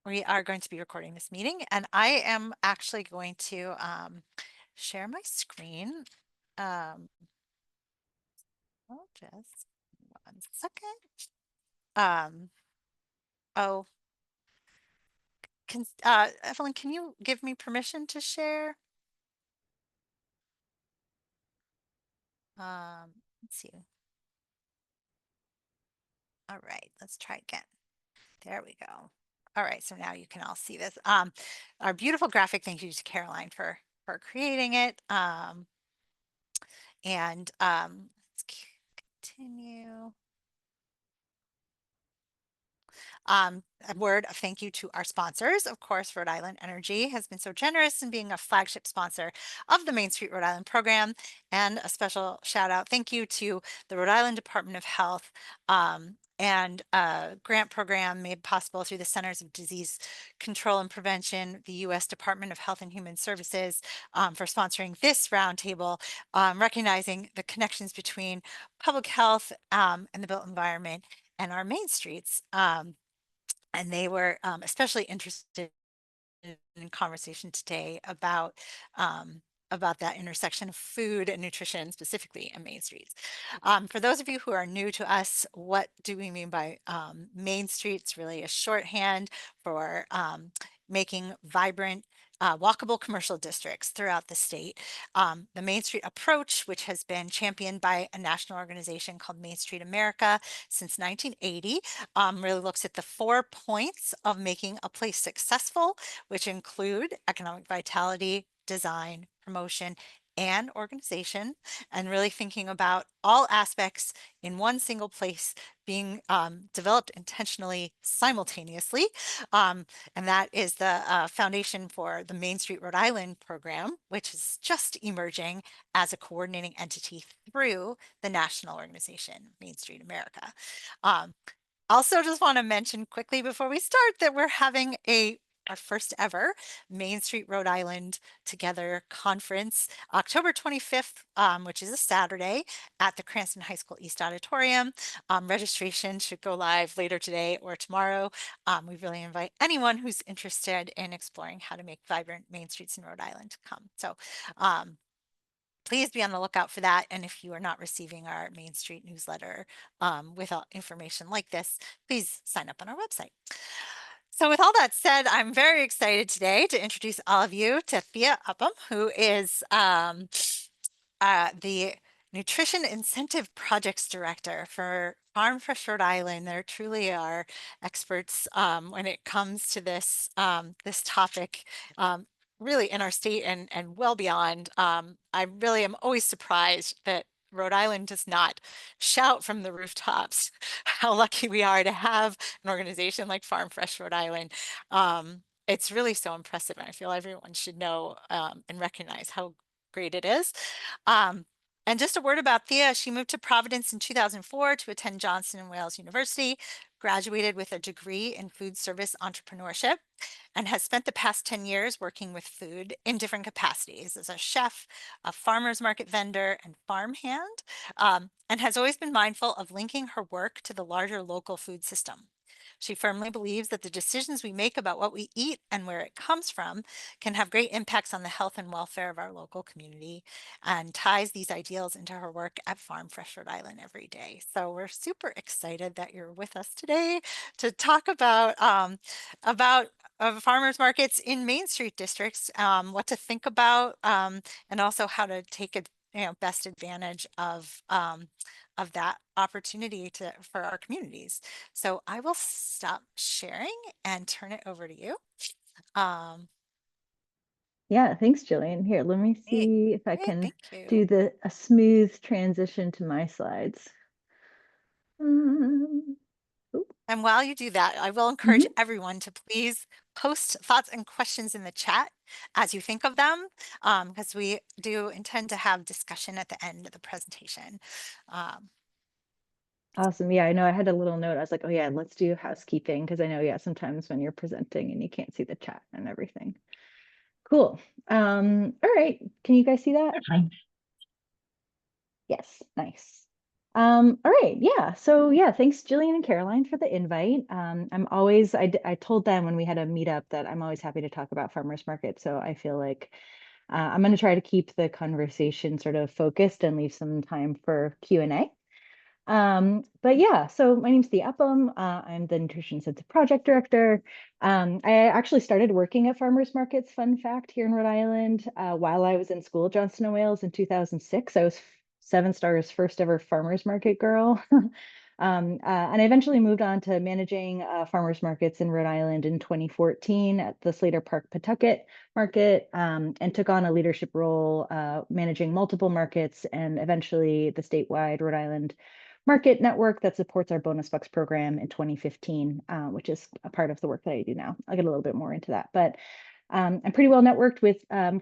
we are going to be recording this meeting, and I am actually going to share my screen. Oh, just 1 second. Oh, Evelyn, can you give me permission to share? Let's see. All right, let's try again. There we go. All right, so now you can all see this. Our beautiful graphic. Thank you to Caroline for creating it. Let's continue. A word of thank you to our sponsors. Of course, Rhode Island Energy has been so generous in being a flagship sponsor of the Main Street Rhode Island program. And a special shout out thank you to the Rhode Island Department of Health and a grant program made possible through the Centers of Disease Control and Prevention, the U.S. Department of Health and Human Services, for sponsoring this roundtable, recognizing the connections between public health and the built environment and our main streets. And they were especially interested in conversation today about that intersection of food and nutrition, specifically in main streets. For those of you who are new to us, what do we mean by main streets? Really a shorthand for making vibrant walkable commercial districts throughout the state. The Main Street approach, which has been championed by a national organization called Main Street America since 1980, really looks at the 4 points of making a place successful, which include economic vitality, design, promotion, and organization, and really thinking about all aspects in one single place being developed intentionally simultaneously. And that is the foundation for the Main Street Rhode Island program, which is just emerging as a coordinating entity through the national organization, Main Street America. Also, just want to mention quickly before we start that we're having our first ever Main Street Rhode Island Together conference, October 25th, which is a Saturday at the Cranston High School East Auditorium. Registration should go live later today or tomorrow. We really invite anyone who's interested in exploring how to make vibrant main streets in Rhode Island to come. So please be on the lookout for that. And if you are not receiving our Main Street newsletter with information like this, please sign up on our website. So with all that said, I'm very excited today to introduce all of you to Thea Upham, who is the Nutrition Incentive Projects Director for Farm Fresh Rhode Island. They truly are experts when it comes to this topic. Really in our state and well beyond. I really am always surprised that Rhode Island does not shout from the rooftops how lucky we are to have an organization like Farm Fresh Rhode Island. It's really so impressive, and I feel everyone should know and recognize how great it is. Um, and just a word about Thea, she moved to Providence in 2004 to attend Johnson and Wales University, graduated with a degree in food service entrepreneurship, and has spent the past 10 years working with food in different capacities as a chef, a farmer's market vendor, and farmhand, and has always been mindful of linking her work to the larger local food system. She firmly believes that the decisions we make about what we eat and where it comes from can have great impacts on the health and welfare of our local community, and ties these ideals into her work at Farm Fresh Rhode Island every day. So we're super excited that you're with us today to talk about farmers markets in Main Street districts, what to think about, and also how to take best advantage of that opportunity for our communities. So I will stop sharing and turn it over to you. Um, Yeah, thanks, Jillian. Here, let me Great, see if I great, can thank you. do a smooth transition to my slides. Um, oop, And while you do that, I will encourage mhm. everyone to please post thoughts and questions in the chat as you think of them, because we do intend to have discussion at the end of the presentation. Um, Awesome. Yeah, I know I had a little note. I was like, oh yeah, let's do housekeeping because I know, yeah, sometimes when you're presenting and you can't see the chat and everything. Cool. All right. Can you guys see that? Fine. Yes, nice. All right, yeah. So yeah, thanks Jillian and Caroline for the invite. I told them when we had a meetup that I'm always happy to talk about farmers market. So I feel like I'm going to try to keep the conversation sort of focused and leave some time for Q&A. But yeah, so my name's Thea Upham. I'm the Nutrition Sensitive Project Director. I actually started working at farmers markets, fun fact, here in Rhode Island, while I was in school at Johnson& and Wales in 2006. I was Seven Star's first ever farmers market girl. And I eventually moved on to managing farmers markets in Rhode Island in 2014 at the Slater Park Pawtucket market, and took on a leadership role managing multiple markets and eventually the statewide Rhode Island market network that supports our bonus bucks program in 2015, which is a part of the work that I do now. I'll get a little bit more into that, but I'm pretty well networked with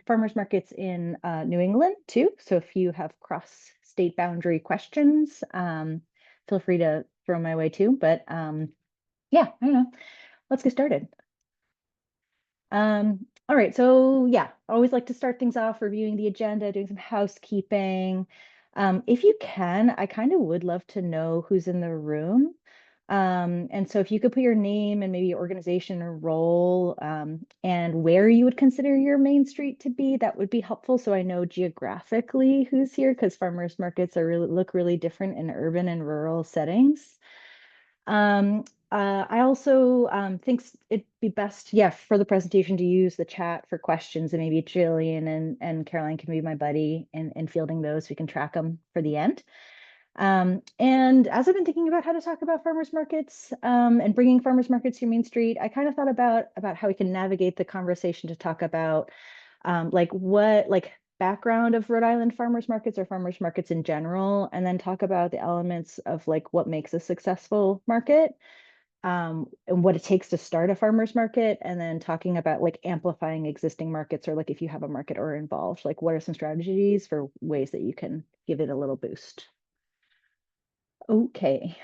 farmers markets in New England too. So if you have cross state boundary questions, feel free to throw my way too. But yeah, I don't know. Let's get started. All right, so yeah, I always like to start things off reviewing the agenda, doing some housekeeping. If you can, I kind of would love to know who's in the room. And so if you could put your name and maybe your organization or role, and where you would consider your main street to be, that would be helpful. So I know geographically who's here, because farmers markets are really look really different in urban and rural settings. I also think it'd be best, yeah, for the presentation to use the chat for questions, and maybe Jillian and Caroline can be my buddy in fielding those. We can track them for the end. And as I've been thinking about how to talk about farmers markets and bringing farmers markets to Main Street, I kind of thought about how we can navigate the conversation to talk about like what like background of Rhode Island farmers markets or farmers markets in general, and then talk about the elements of like what makes a successful market, and what it takes to start a farmers market, and then talking about like amplifying existing markets, or like if you have a market or involved, like what are some strategies for ways that you can give it a little boost. Okay.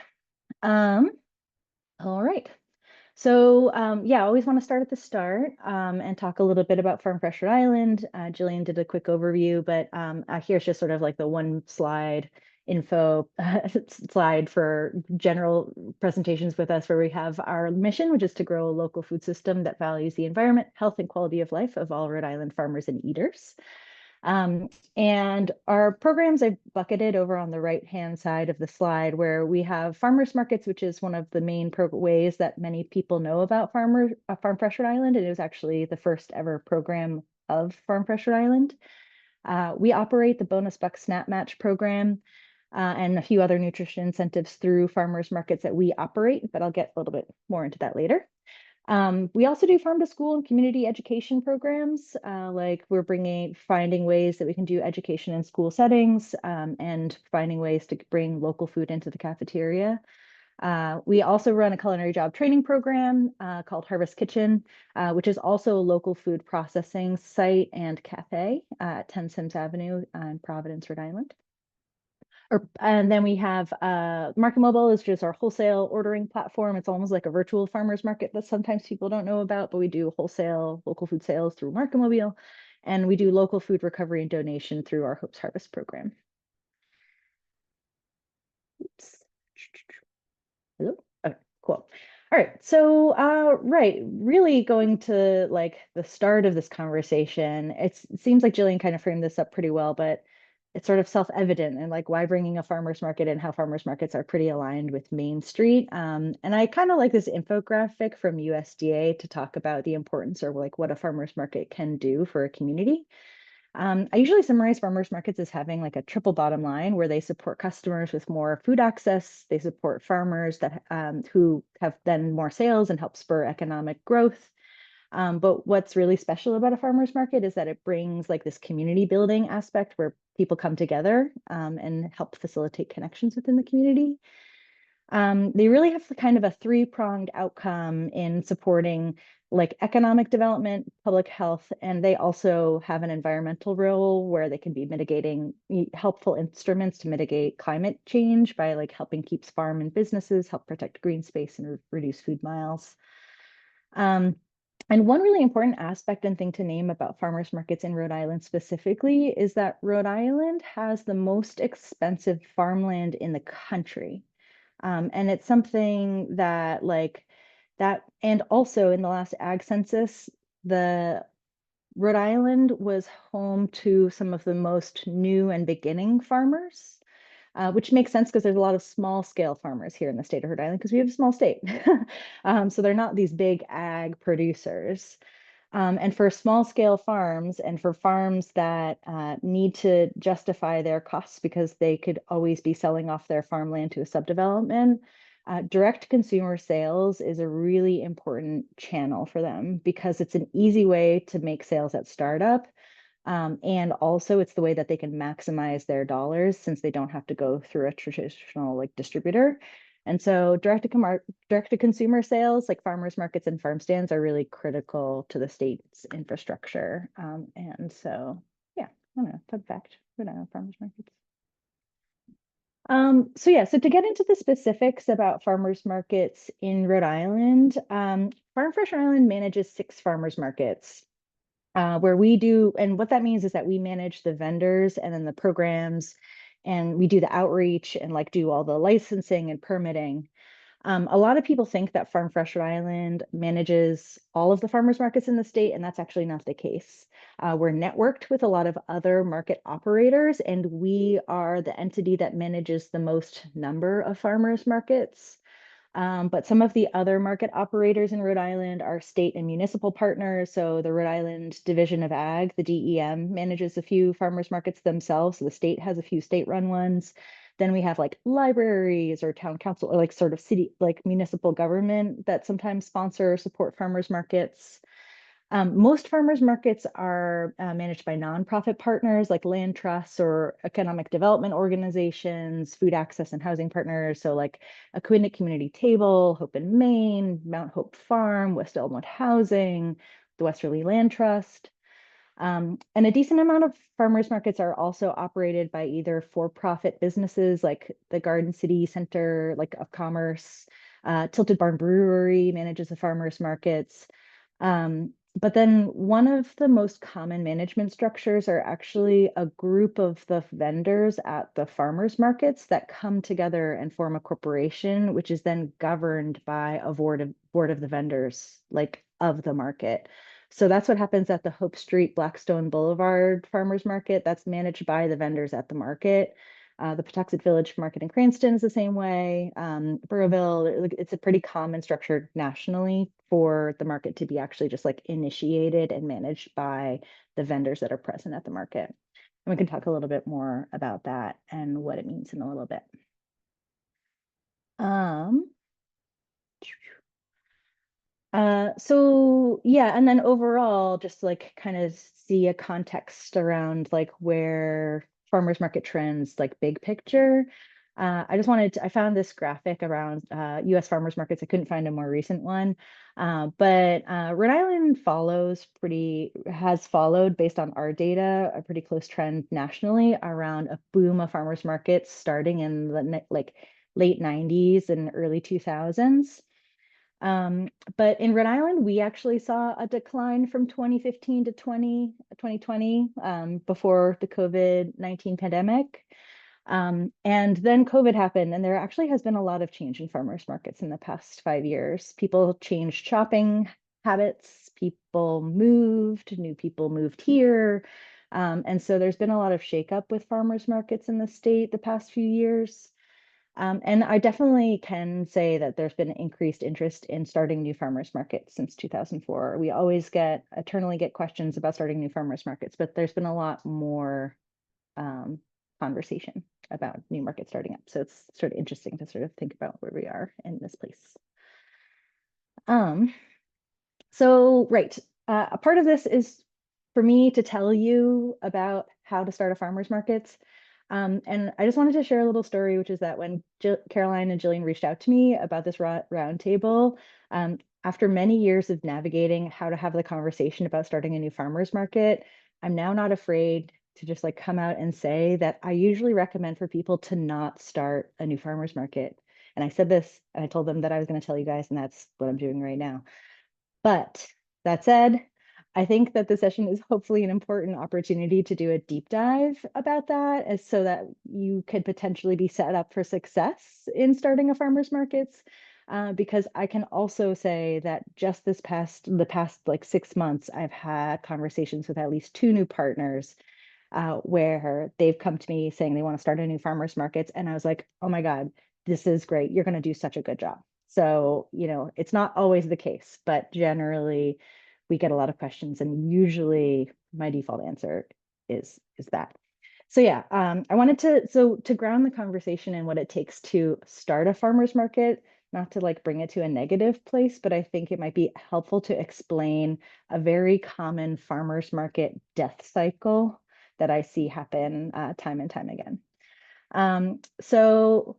Um, all right. So yeah, I always want to start at the start and talk a little bit about Farm Fresh Rhode Island. Jillian did a quick overview, but here's just sort of like the one slide info slide for general presentations with us, where we have our mission, which is to grow a local food system that values the environment, health, and quality of life of all Rhode Island farmers and eaters. Um, and our programs I've bucketed over on the right-hand side of the slide, where we have farmers markets, which is one of the main ways that many people know about Farm Fresh Rhode Island. And it was actually the first ever program of Farm Fresh Rhode Island. We operate the Bonus Buck Snap Match program and a few other nutrition incentives through farmers markets that we operate, but I'll get a little bit more into that later. We also do farm to school and community education programs. Like finding ways that we can do education in school settings, and finding ways to bring local food into the cafeteria. We also run a culinary job training program called Harvest Kitchen, which is also a local food processing site and cafe at 10 Sims Avenue in Providence, Rhode Island. And then we have Market Mobile is just our wholesale ordering platform. It's almost like a virtual farmers market that sometimes people don't know about, but we do wholesale local food sales through Market Mobile, and we do local food recovery and donation through our Hopes Harvest program. Oops. Hello? Okay, cool. All right, so right, really going to like the start of this conversation. It seems like Jillian kind of framed this up pretty well, but it's sort of self-evident, and like why bringing a farmers market and how farmers markets are pretty aligned with Main Street. And I kind of like this infographic from USDA to talk about the importance of like what a farmers market can do for a community. I usually summarize farmers markets as having like a triple bottom line, where they support customers with more food access, they support farmers that who have then more sales and help spur economic growth. But what's really special about a farmers market is that it brings like this community building aspect where people come together and help facilitate connections within the community. They really have kind of a three-pronged outcome in supporting like economic development, public health, and they also have an environmental role where they can be mitigating helpful instruments to mitigate climate change by like helping keep farm and businesses, help protect green space and reduce food miles. Um, And one really important aspect and thing to name about farmers markets in Rhode Island specifically is that Rhode Island has the most expensive farmland in the country. And it's something that and also in the last ag census, the Rhode Island was home to some of the most new and beginning farmers, which makes sense because there's a lot of small scale farmers here in the state of Rhode Island because we have a small state. So they're not these big ag producers. And for small scale farms and for farms that need to justify their costs because they could always be selling off their farmland to a subdevelopment, direct consumer sales is a really important channel for them because it's an easy way to make sales at startup. And also it's the way that they can maximize their dollars since they don't have to go through a traditional like distributor. And so direct to consumer sales, like farmers markets and farm stands, are really critical to the state's infrastructure. And so, yeah, I don't know, fun fact, farmers markets. So yeah, so to get into the specifics about farmers markets in Rhode Island, Farm Fresh Rhode Island manages 6 farmers markets where we do, and what that means is that we manage the vendors and then the programs, and we do the outreach and like do all the licensing and permitting. A lot of people think that Farm Fresh Rhode Island manages all of the farmers markets in the state, and that's actually not the case. We're networked with a lot of other market operators, and we are the entity that manages the most number of farmers markets. But some of the other market operators in Rhode Island are state and municipal partners. So the Rhode Island Division of Ag, the DEM, manages a few farmers markets themselves. So the state has a few state-run ones. Then we have like libraries or town council or like sort of city, like municipal government that sometimes sponsor or support farmers markets. Most farmers markets are managed by nonprofit partners like land trusts or economic development organizations, food access and housing partners. So like Aquidneck Community Table, Hope in Maine, Mount Hope Farm, West Elmwood Housing, the Westerly Land Trust. And a decent amount of farmers markets are also operated by either for-profit businesses like the Garden City Center, like of Commerce, Tilted Barn Brewery manages the farmers markets. But then one of the most common management structures are actually a group of the vendors at the farmers markets that come together and form a corporation, which is then governed by a board of the vendors, like of the market. So that's what happens at the Hope Street Blackstone Boulevard Farmers Market. That's managed by the vendors at the market. The Patuxent Village Market in Cranston is the same way. Burrowville, it's a pretty common structure nationally for the market to be actually just like initiated and managed by the vendors that are present at the market. And we can talk a little bit more about that and what it means in a little bit. Um, so yeah, and then overall, just like kind of see a context around like where farmers market trends, like big picture. I found this graphic around US farmers markets. I couldn't find a more recent one. But Rhode Island has followed based on our data, a pretty close trend nationally around a boom of farmers markets starting in the like late 90s and early 2000s. Um, but in Rhode Island, we actually saw a decline from 2015 to 2020 before the COVID-19 pandemic. And then COVID happened, and there actually has been a lot of change in farmers markets in the past 5 years. People changed shopping habits, new people moved here. And so there's been a lot of shakeup with farmers markets in the state the past few years. And I definitely can say that there's been increased interest in starting new farmers markets since 2004. We always eternally get questions about starting new farmers markets, but there's been a lot more conversation about new markets starting up. So it's sort of interesting to sort of think about where we are in this place. Um, right, a part of this is for me to tell you about how to start a farmer's market. And I just wanted to share a little story, which is that when Caroline and Jillian reached out to me about this roundtable, after many years of navigating how to have the conversation about starting a new farmer's market, I'm now not afraid to just like come out and say that I usually recommend for people to not start a new farmer's market. And I said this and I told them that I was going to tell you guys, and that's what I'm doing right now. But That said, I think that the session is hopefully an important opportunity to do a deep dive about that, as so that you could potentially be set up for success in starting a farmer's markets. Because I can also say that just the past like 6 months, I've had conversations with at least two new partners where they've come to me saying they want to start a new farmers markets. And I was like, oh my God, this is great. You're going to do such a good job. So, it's not always the case, but generally we get a lot of questions, and usually my default answer is that. So yeah, I wanted to ground the conversation in what it takes to start a farmer's market, not to like bring it to a negative place, but I think it might be helpful to explain a very common farmer's market death cycle that I see happen time and time again. So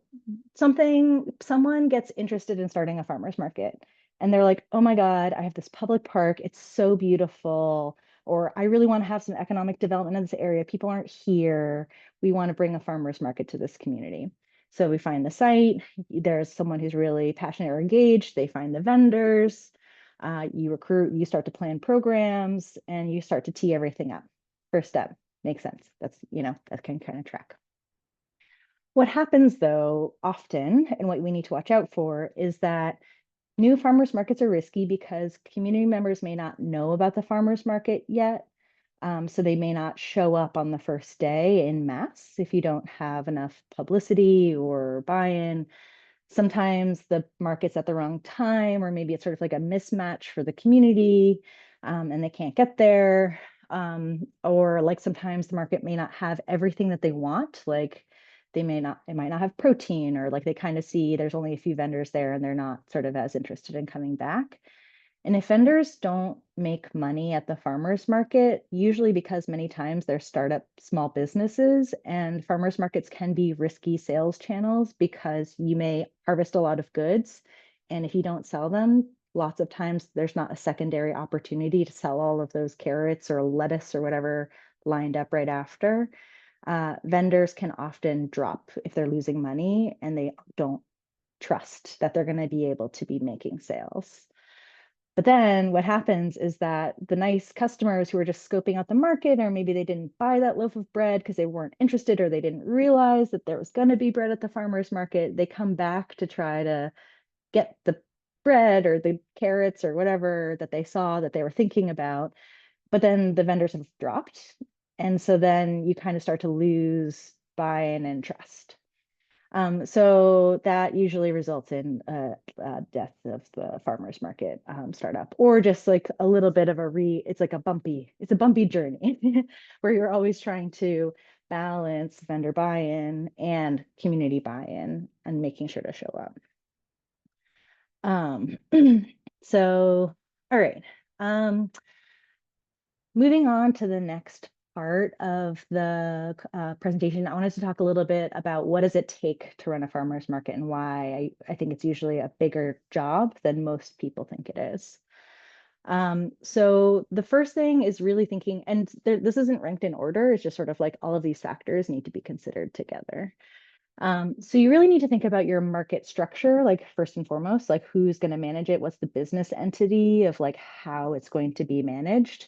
someone gets interested in starting a farmer's market, and they're like, oh my God, I have this public park. It's so beautiful. Or I really want to have some economic development in this area. People aren't here. We want to bring a farmer's market to this community. So we find the site. There's someone who's really passionate or engaged. They find the vendors. You recruit, you start to plan programs, and you start to tee everything up. First step. Makes sense. That can kind of track. What happens though, often, and what we need to watch out for, is that new farmers markets are risky because community members may not know about the farmers market yet. So they may not show up on the first day in mass if you don't have enough publicity or buy-in. Sometimes the market's at the wrong time, or maybe it's sort of like a mismatch for the community, and they can't get there. Or like sometimes the market may not have everything that they want. Like it might not have protein, or like they kind of see there's only a few vendors there and they're not sort of as interested in coming back. And if vendors don't make money at the farmers market, usually because many times they're startup small businesses, and farmers markets can be risky sales channels because you may harvest a lot of goods. And if you don't sell them, lots of times there's not a secondary opportunity to sell all of those carrots or lettuce or whatever lined up right after. Vendors can often drop if they're losing money and they don't trust that they're going to be able to be making sales. But then what happens is that the nice customers who are just scoping out the market, or maybe they didn't buy that loaf of bread because they weren't interested or they didn't realize that there was going to be bread at the farmer's market, they come back to try to get the bread or the carrots or whatever that they saw that they were thinking about. But then the vendors have dropped. And so then you kind of start to lose buy-in and trust. So that usually results in a death of the farmer's market startup, or just like a little bit of it's like it's a bumpy journey where you're always trying to balance vendor buy-in and community buy-in and making sure to show up. Um, so, all right. Um, Moving on to the next part of the presentation, I wanted to talk a little bit about what does it take to run a farmer's market and why I think it's usually a bigger job than most people think it is. So the first thing is really thinking, and this isn't ranked in order, it's just sort of like all of these factors need to be considered together. So you really need to think about your market structure, like first and foremost, like who's going to manage it, what's the business entity of like how it's going to be managed.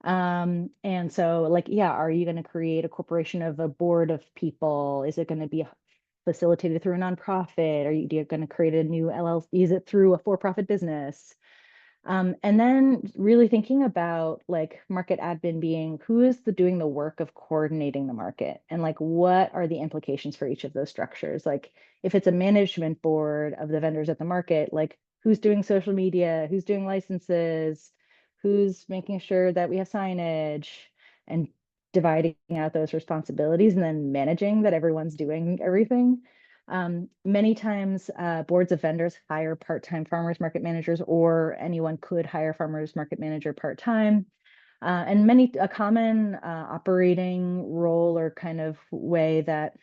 And so like, yeah, are you going to create a corporation of a board of people? Is it going to be facilitated through a nonprofit? Are you going to create a new LLC? Is it through a for-profit business? And then really thinking about like market admin being who is doing the work of coordinating the market, and like what are the implications for each of those structures? Like if it's a management board of the vendors at the market, like who's doing social media, who's doing licenses, who's making sure that we have signage, and dividing out those responsibilities and then managing that everyone's doing everything. Many times, boards of vendors hire part-time farmers market managers, or anyone could hire farmers market manager part-time. And a common operating role or kind of way that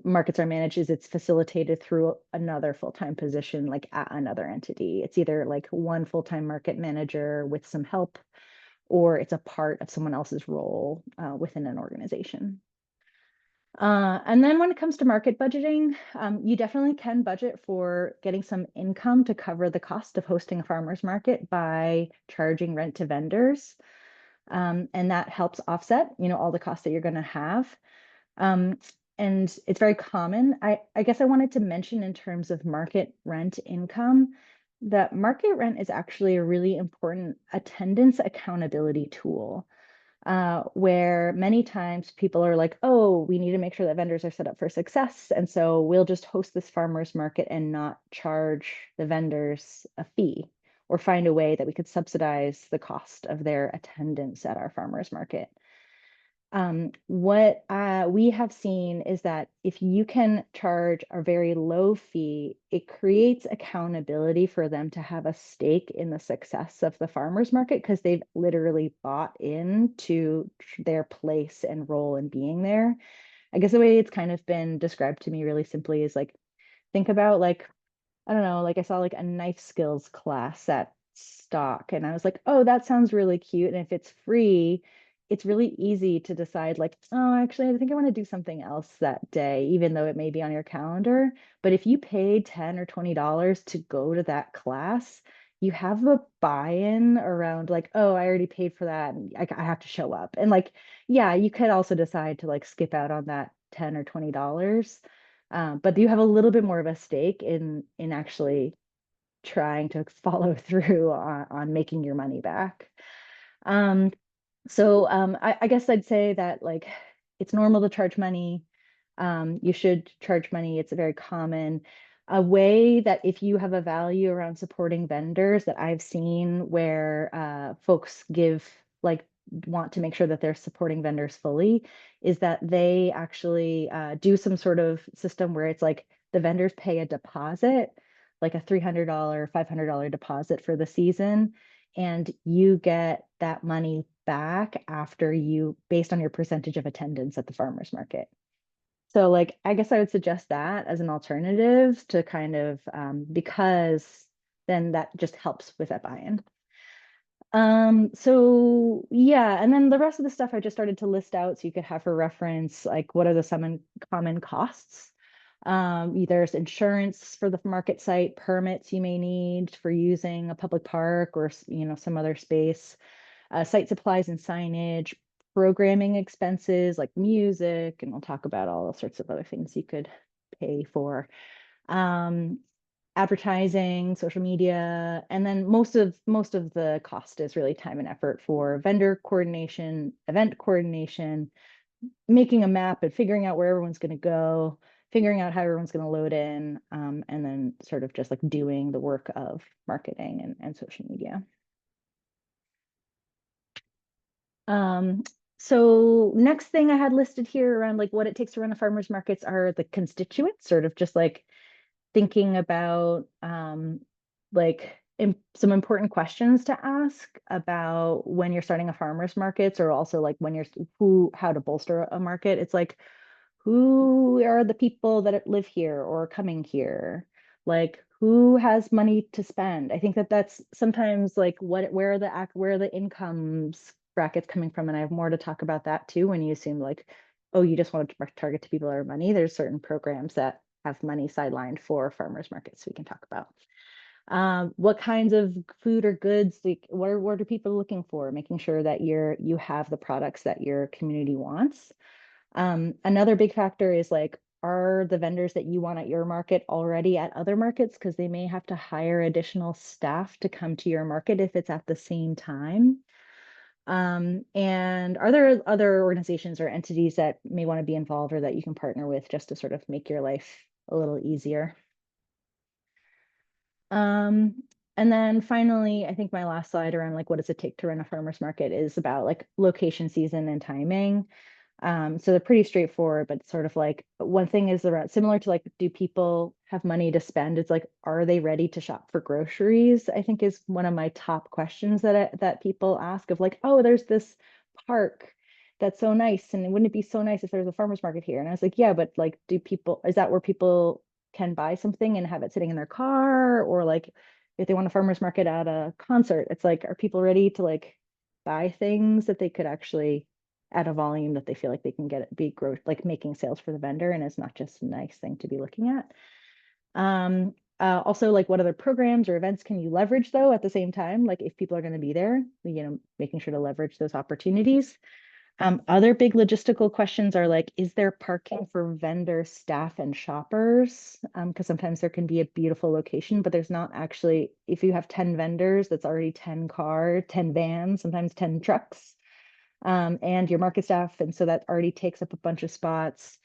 markets are managed is it's facilitated through another full-time position, like at another entity. It's either like one full-time market manager with some help, or it's a part of someone else's role within an organization. And then when it comes to market budgeting, you definitely can budget for getting some income to cover the cost of hosting a farmer's market by charging rent to vendors. And that helps offset, all the costs that you're going to have. Um, and it's very common. I guess I wanted to mention in terms of market rent income that market rent is actually a really important attendance accountability tool, where many times people are like, oh, we need to make sure that vendors are set up for success. And so we'll just host this farmer's market and not charge the vendors a fee or find a way that we could subsidize the cost of their attendance at our farmer's market. What we have seen is that if you can charge a very low fee, it creates accountability for them to have a stake in the success of the farmers market because they've literally bought into their place and role in being there. I guess the way it's kind of been described to me really simply is like, think about like, I don't know, like I saw like a knife skills class at Stock, and I was like, oh, that sounds really cute. And if it's free, it's really easy to decide, like, oh, actually, I think I want to do something else that day, even though it may be on your calendar. But if you paid 10 or $20 to go to that class, you have a buy-in around like, oh, I already paid for that, and I have to show up. And like, yeah, you could also decide to like skip out on that 10 or $20. But you have a little bit more of a stake in actually trying to follow through on making your money back. Um, I guess I'd say that like it's normal to charge money. You should charge money. It's a very common a way that if you have a value around supporting vendors that I've seen where folks give like want to make sure that they're supporting vendors fully is that they actually do some sort of system where it's like the vendors pay a deposit, like a $300, $500 deposit for the season, and you get that money back after you based on your percentage of attendance at the farmers market. So like I guess I would suggest that as an alternative to kind of because then that just helps with that buy-in. So yeah, and then the rest of the stuff I just started to list out so you could have for reference, like what are the some common costs? There's insurance for the market site, permits you may need for using a public park or some other space, site supplies and signage, programming expenses like music, and we'll talk about all sorts of other things you could pay for. Um, Advertising, social media, and then most of the cost is really time and effort for vendor coordination, event coordination, making a map and figuring out where everyone's going to go, figuring out how everyone's going to load in, and then sort of just like doing the work of marketing and social media. Um, so next thing I had listed here around like what it takes to run a farmer's markets are the constituents, sort of just like thinking about like some important questions to ask about when you're starting a farmer's markets or also like when you're how to bolster a market. It's like who are the people that live here or coming here? Like who has money to spend? I think that that's sometimes like where are the incomes brackets coming from, and I have more to talk about that too. When you assume like, oh, you just want to target to people that are money, there's certain programs that have money sidelined for farmers markets we can talk about. What kinds of food or goods, like what are people looking for? Making sure that you have the products that your community wants. Another big factor is like, are the vendors that you want at your market already at other markets? Because they may have to hire additional staff to come to your market if it's at the same time. And are there other organizations or entities that may want to be involved or that you can partner with just to sort of make your life a little easier? Um, and then finally, I think my last slide around like what does it take to run a farmer's market is about like location, season, and timing. So they're pretty straightforward, but sort of like one thing is around similar to like, do people have money to spend? It's like, are they ready to shop for groceries? I think is one of my top questions that people ask of like, oh, there's this park that's so nice, and wouldn't it be so nice if there was a farmer's market here? And I was like, yeah, but like, is that where people can buy something and have it sitting in their car? Or like, if they want a farmer's market at a concert, it's like, are people ready to like buy things that they could actually at a volume that they feel like they can get it be growth, like making sales for the vendor, and it's not just a nice thing to be looking at. Also, like what other programs or events can you leverage though at the same time? Like if people are going to be there, making sure to leverage those opportunities. Other big logistical questions are like, is there parking for vendor staff and shoppers? Because sometimes there can be a beautiful location, but there's not actually, if you have 10 vendors, that's already 10 cars, 10 vans, sometimes 10 trucks, and your market staff. And so that already takes up a bunch of spots.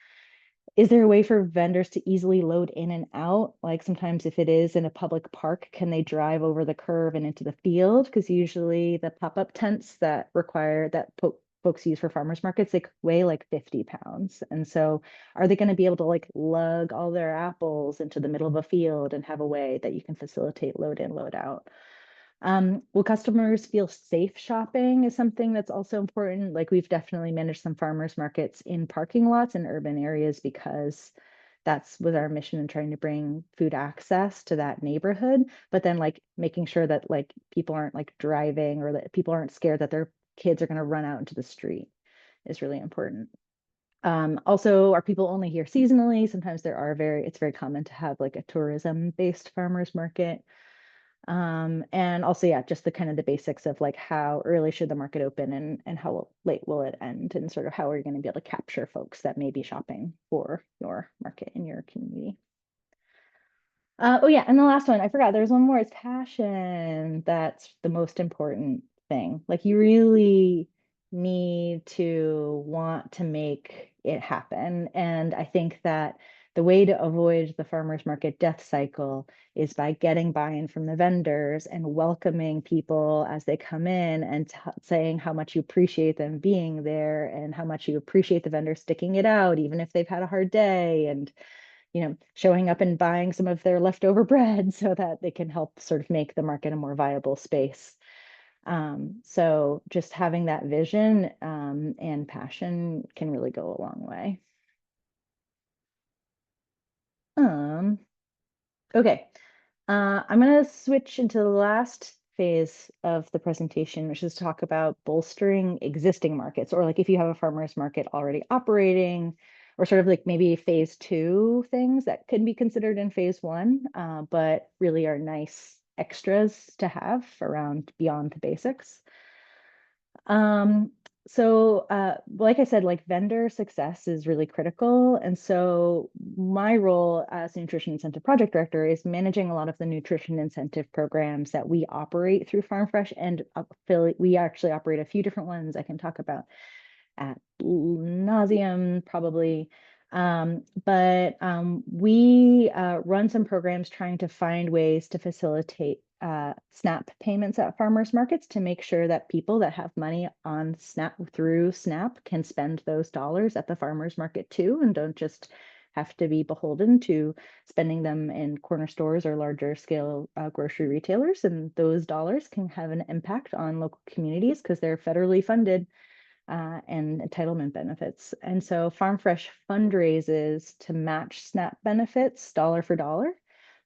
Is there a way for vendors to easily load in and out? Like sometimes if it is in a public park, can they drive over the curve and into the field? Because usually the pop-up tents that require that folks use for farmers markets, they weigh like 50 pounds. And so are they going to be able to like lug all their apples into the middle of a field and have a way that you can facilitate load in, load out? Will customers feel safe shopping is something that's also important. Like we've definitely managed some farmers markets in parking lots in urban areas because that's was our mission in trying to bring food access to that neighborhood. But then like making sure that like people aren't like driving or that people aren't scared that their kids are going to run out into the street is really important. Also, are people only here seasonally? Sometimes it's very common to have like a tourism based farmers market. And also, yeah, just the kind of the basics of like how early should the market open and how late will it end, and sort of how are you going to be able to capture folks that may be shopping for your market in your community. Oh yeah, and the last one, I forgot. There's one more. It's passion. That's the most important thing. Like you really need to want to make it happen. And I think that the way to avoid the farmers market death cycle is by getting buy-in from the vendors and welcoming people as they come in and saying how much you appreciate them being there and how much you appreciate the vendor sticking it out, even if they've had a hard day, and showing up and buying some of their leftover bread so that they can help sort of make the market a more viable space. So just having that vision and passion can really go a long way. Um, okay, I'm going to switch into the last phase of the presentation, which is talk about bolstering existing markets, or like if you have a farmer's market already operating, or sort of like maybe phase two things that could be considered in phase one, but really are nice extras to have around beyond the basics. Um, like I said, like vendor success is really critical. And so my role as nutrition incentive project director is managing a lot of the nutrition incentive programs that we operate through Farm Fresh and affiliate. We actually operate a few different ones I can talk about at nauseum probably. But we run some programs trying to find ways to facilitate SNAP payments at farmers markets to make sure that people that have money on SNAP through SNAP can spend those dollars at the farmers market too, and don't just have to be beholden to spending them in corner stores or larger scale grocery retailers. And those dollars can have an impact on local communities because they're federally funded and entitlement benefits. And so Farm Fresh fundraises to match SNAP benefits dollar for dollar.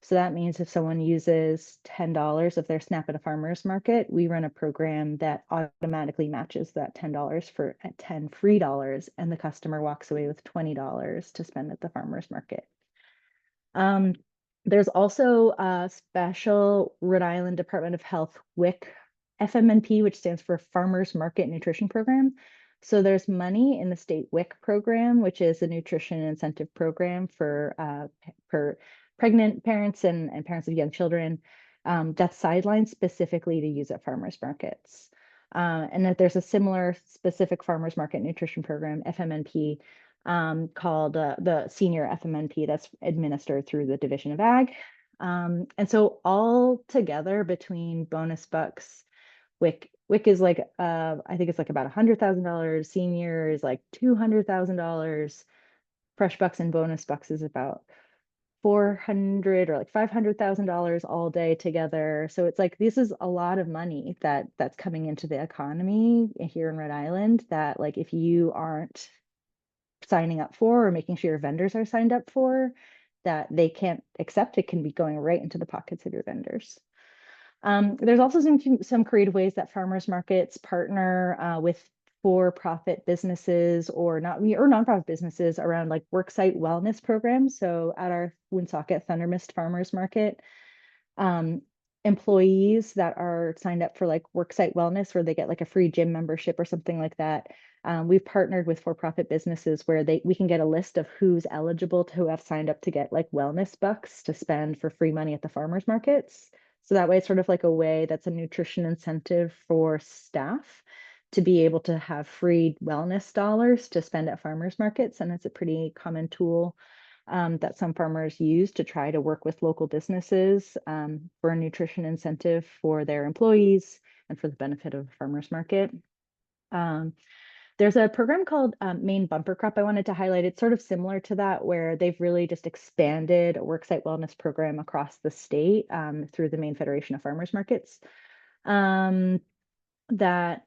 So that means if someone uses $10 of their SNAP at a farmer's market, we run a program that automatically matches that $10 for at 10 free dollars, and the customer walks away with $20 to spend at the farmer's market. Um, there's also a special Rhode Island Department of Health WIC FMNP, which stands for Farmers Market Nutrition Program. So there's money in the state WIC program, which is a nutrition incentive program for pregnant parents and parents of young children, that's sidelined specifically to use at farmers markets. And that there's a similar specific farmers market nutrition program, FMNP, called the senior FMNP that's administered through the Division of Ag. And so all together between bonus bucks, WIC is like I think it's like about $100,000. Senior is like $200,000. Fresh bucks and bonus bucks is about 400 or like $500,000 all day together. So it's like this is a lot of money that's coming into the economy here in Rhode Island that like if you aren't signing up for or making sure your vendors are signed up for, that they can't accept, it can be going right into the pockets of your vendors. There's also some creative ways that farmers markets partner with for-profit businesses or not or nonprofit businesses around like worksite wellness programs. So at our Woonsocket Thunder Mist Farmers Market, um, employees that are signed up for like worksite wellness where they get like a free gym membership or something like that. We've partnered with for-profit businesses where we can get a list of who's eligible to who have signed up to get like wellness bucks to spend for free money at the farmers markets. So that way it's sort of like a way that's a nutrition incentive for staff to be able to have free wellness dollars to spend at farmers markets. And it's a pretty common tool that some farmers use to try to work with local businesses for a nutrition incentive for their employees and for the benefit of the farmers market. Um, there's a program called Maine Bumper Crop I wanted to highlight. It's sort of similar to that, where they've really just expanded a worksite wellness program across the state through the Maine Federation of Farmers Markets. That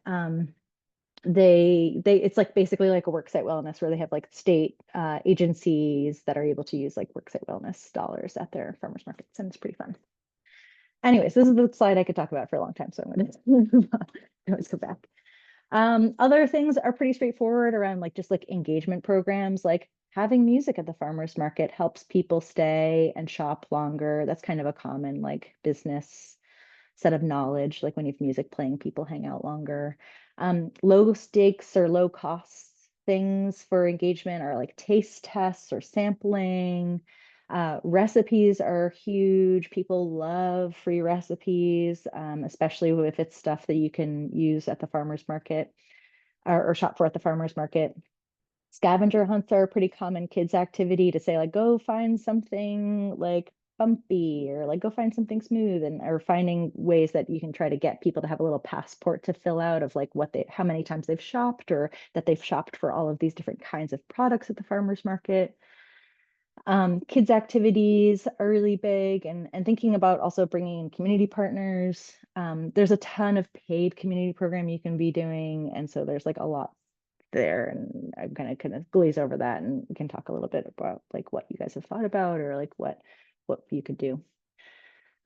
they it's like basically like a worksite wellness where they have like state agencies that are able to use like worksite wellness dollars at their farmers markets, and it's pretty fun. Anyways, this is the slide I could talk about for a long time, so I'm going to move on. Let's go back. Other things are pretty straightforward around like just like engagement programs, like having music at the farmers market helps people stay and shop longer. That's kind of a common like business set of knowledge. Like when you have music playing, people hang out longer. Low stakes or low cost things for engagement are like taste tests or sampling. Recipes are huge. People love free recipes, especially if it's stuff that you can use at the farmer's market or shop for at the farmer's market. Scavenger hunts are a pretty common kids activity to say like go find something like bumpy or like go find something smooth, and or finding ways that you can try to get people to have a little passport to fill out of like what they how many times they've shopped or that they've shopped for all of these different kinds of products at the farmers market. Kids activities are really big, and thinking about also bringing in community partners. There's a ton of paid community program you can be doing, and so there's like a lot there, and I'm gonna kind of glaze over that, and we can talk a little bit about like what you guys have thought about or like what you could do.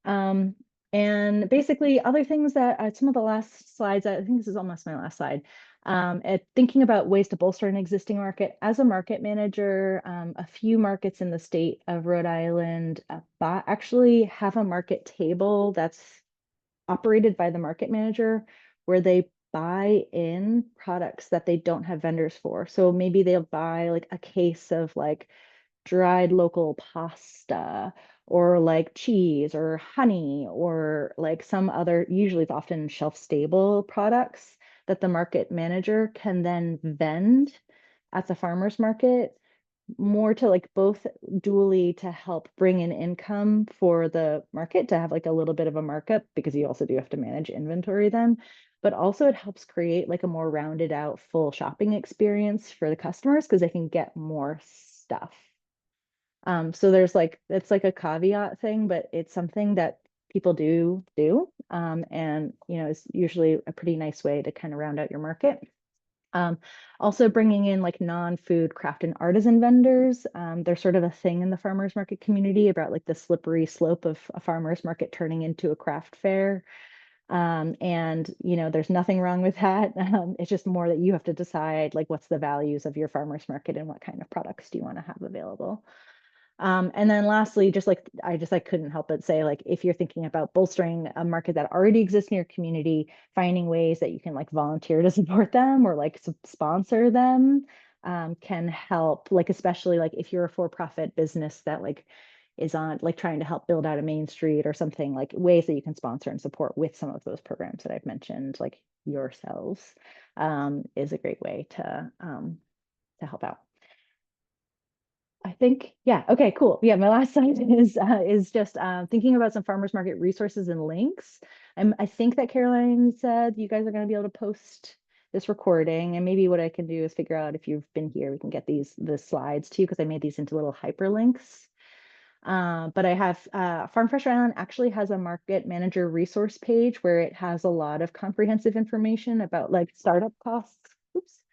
Um, and basically other things that some of the last slides, I think this is almost my last slide, at thinking about ways to bolster an existing market. As a market manager, a few markets in the state of Rhode Island actually have a market table that's operated by the market manager where they buy in products that they don't have vendors for. So maybe they'll buy like a case of like dried local pasta or like cheese or honey or like some other, usually it's often shelf stable products that the market manager can then vend at the farmer's market, more to like both dually to help bring in income for the market to have like a little bit of a markup because you also do have to manage inventory then, but also it helps create like a more rounded out full shopping experience for the customers because they can get more stuff. So there's like it's like a caveat thing, but it's something that people do. And you know, it's usually a pretty nice way to kind of round out your market. Um, Also bringing in like non-food craft and artisan vendors. There's sort of a thing in the farmers market community about like the slippery slope of a farmers market turning into a craft fair. And you know, there's nothing wrong with that. It's just more that you have to decide like what's the values of your farmers market and what kind of products do you want to have available. And then lastly, just like I couldn't help but say, like, if you're thinking about bolstering a market that already exists in your community, finding ways that you can like volunteer to support them or like sponsor them can help, like, especially like if you're a for-profit business that like is on like trying to help build out a main street or something, like ways that you can sponsor and support with some of those programs that I've mentioned, like yourselves, is a great way to help out. I think, yeah, okay, cool. Yeah, my last slide is just thinking about some farmers market resources and links. I think that Caroline said you guys are going to be able to post this recording, and maybe what I can do is figure out if you've been here, we can get the slides too, because I made these into little hyperlinks. But I have Farm Fresh Island actually has a market manager resource page where it has a lot of comprehensive information about like startup costs. Oops,